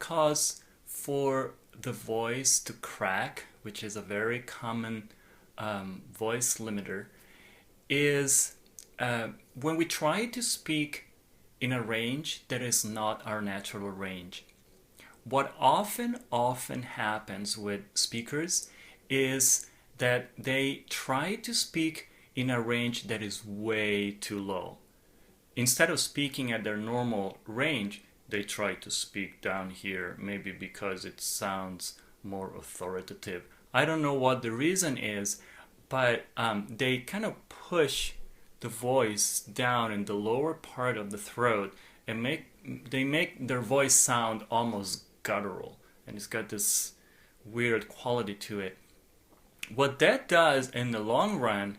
cause for the voice to crack, which is a very common voice limiter, is when we try to speak in a range that is not our natural range. What often happens with speakers is that they try to speak in a range that is way too low. Instead of speaking at their normal range, they try to speak down here, maybe because it sounds more authoritative. I don't know what the reason is, but they kind of push the voice down in the lower part of the throat and they make their voice sound almost guttural, and it's got this weird quality to it. What that does in the long run,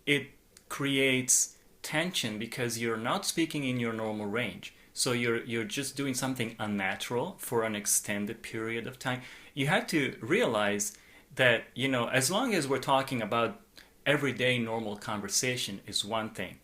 it creates tension because you're not speaking in your normal range. So you're just doing something unnatural for an extended period of time. You have to realize that, as long as we're talking about everyday normal conversation is one thing.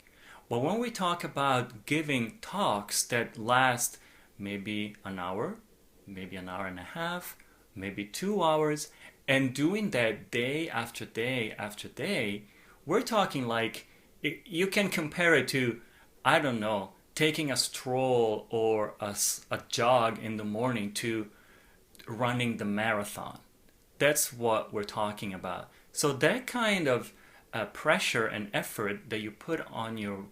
But when we talk about giving talks that last maybe an hour, maybe an hour and a half, maybe 2 hours, and doing that day after day after day, we're talking like, you can compare it to, I don't know, taking a stroll or a jog in the morning to running the marathon. That's what we're talking about. So that kind of pressure and effort that you put on your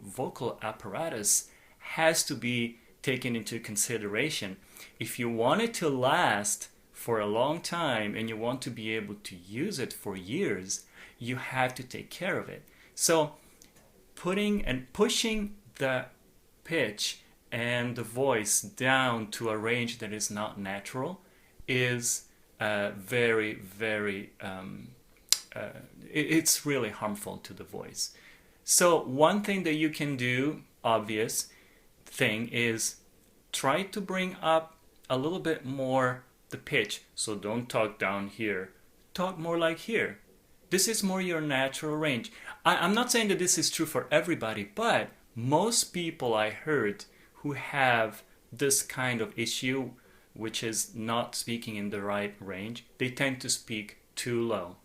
vocal apparatus has to be taken into consideration. If you want it to last for a long time and you want to be able to use it for years, you have to take care of it. So putting and pushing the pitch and the voice down to a range that is not natural is very, very, it's really harmful to the voice. So one thing that you can do, obvious thing, is try to bring up a little bit more the pitch. So don't talk down here. Talk more like here. This is more your natural range. I'm not saying that this is true for everybody, but most people I heard who have this kind of issue, which is not speaking in the right range, they tend to speak too low.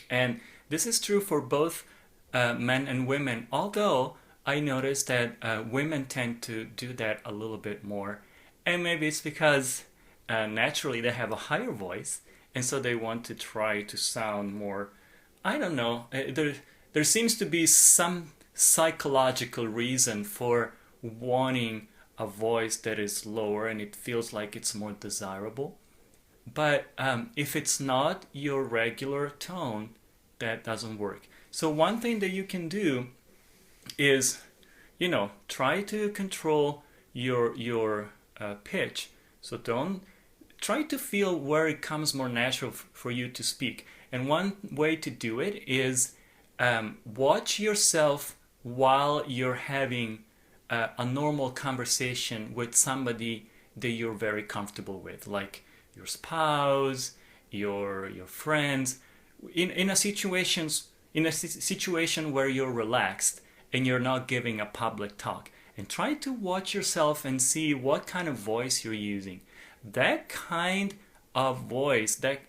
And this is true for both men and women, although I noticed that women tend to do that a little bit more. And maybe it's because naturally they have a higher voice, and so they want to try to sound more, I don't know, there seems to be some psychological reason for wanting a voice that is lower and it feels like it's more desirable. But if it's not your regular tone, that doesn't work. So one thing that you can do is, try to control your pitch. So don't try to feel where it comes more natural for you to speak. And one way to do it is watch yourself while you're having a normal conversation with somebody that you're very comfortable with, like your spouse, your friends, in a situation where you're relaxed and you're not giving a public talk. And try to watch yourself and see what kind of voice you're using. That kind of voice, that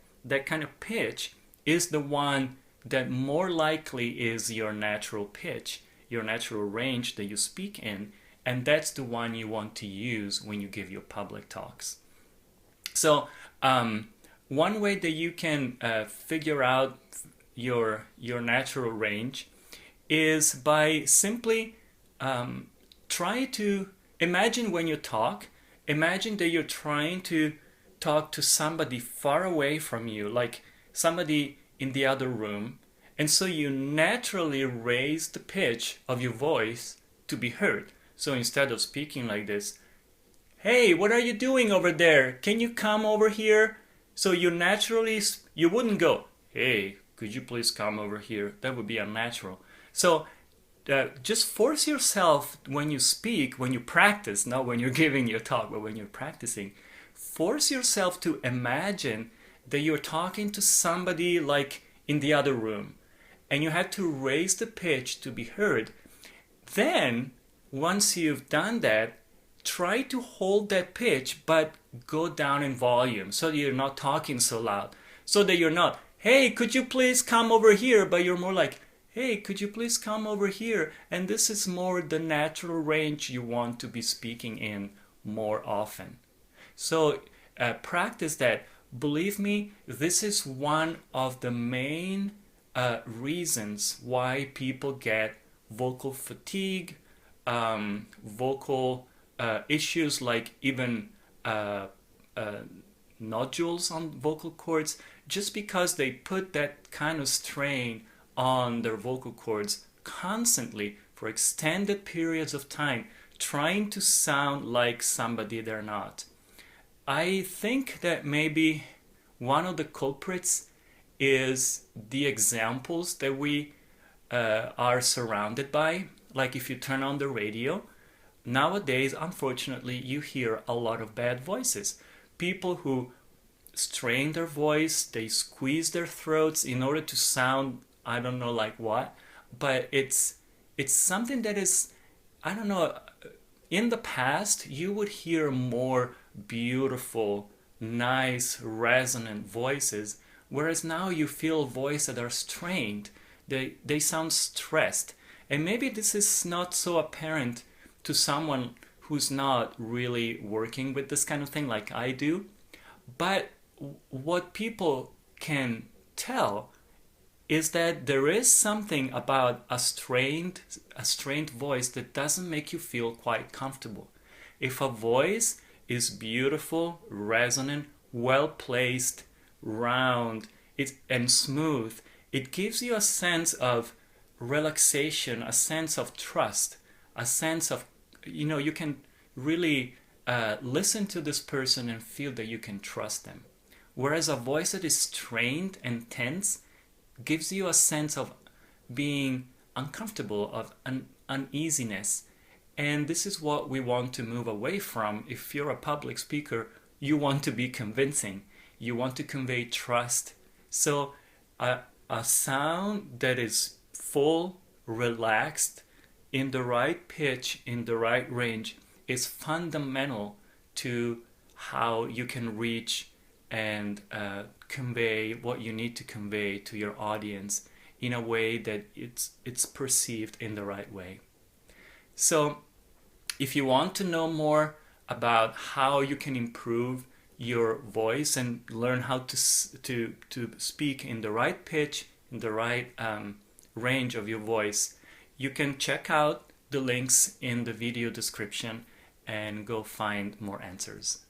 kind of pitch is the one that more likely is your natural pitch, your natural range that you speak in, and that's the one you want to use when you give your public talks. So one way that you can figure out your natural range is by simply try to imagine when you talk, imagine that you're trying to talk to somebody far away from you, like somebody in the other room, and so you naturally raise the pitch of your voice to be heard. So instead of speaking like this, "Hey, what are you doing over there? Can you come over here?" So you wouldn't go, "Hey, could you please come over here?" That would be unnatural. So just force yourself when you speak, when you practice, not when you're giving your talk, but when you're practicing, force yourself to imagine that you're talking to somebody like in the other room, and you have to raise the pitch to be heard. Then, once you've done that, try to hold that pitch, but go down in volume so that you're not talking so loud. So that you're not, hey, could you please come over here? But you're more like, hey, could you please come over here? And this is more the natural range you want to be speaking in more often. So practice that. Believe me, this is one of the main reasons why people get vocal fatigue, vocal issues like even nodules on vocal cords, just because they put that kind of strain on their vocal cords constantly for extended periods of time, trying to sound like somebody they're not. I think that maybe one of the culprits is the examples that we are surrounded by. Like if you turn on the radio, nowadays, unfortunately, you hear a lot of bad voices. People who strain their voice, they squeeze their throats in order to sound, I don't know like what, but it's something that is, I don't know, in the past you would hear more beautiful, nice, resonant voices, whereas now you feel voices that are strained. They sound stressed. And maybe this is not so apparent to someone who's not really working with this kind of thing like I do. But what people can tell is that there is something about a strained voice that doesn't make you feel quite comfortable. If a voice is beautiful, resonant, well placed, round, and smooth, it gives you a sense of relaxation, a sense of trust, a sense of, you can really listen to this person and feel that you can trust them. Whereas a voice that is strained and tense gives you a sense of being uncomfortable, of uneasiness. And this is what we want to move away from. If you're a public speaker, you want to be convincing. You want to convey trust. So a sound that is full, relaxed, in the right pitch, in the right range, is fundamental to how you can reach and convey what you need to convey to your audience in a way that it's perceived in the right way. So if you want to know more about how you can improve your voice and learn how to speak in the right pitch, in the right range of your voice, you can check out the links in the video description and go find more answers.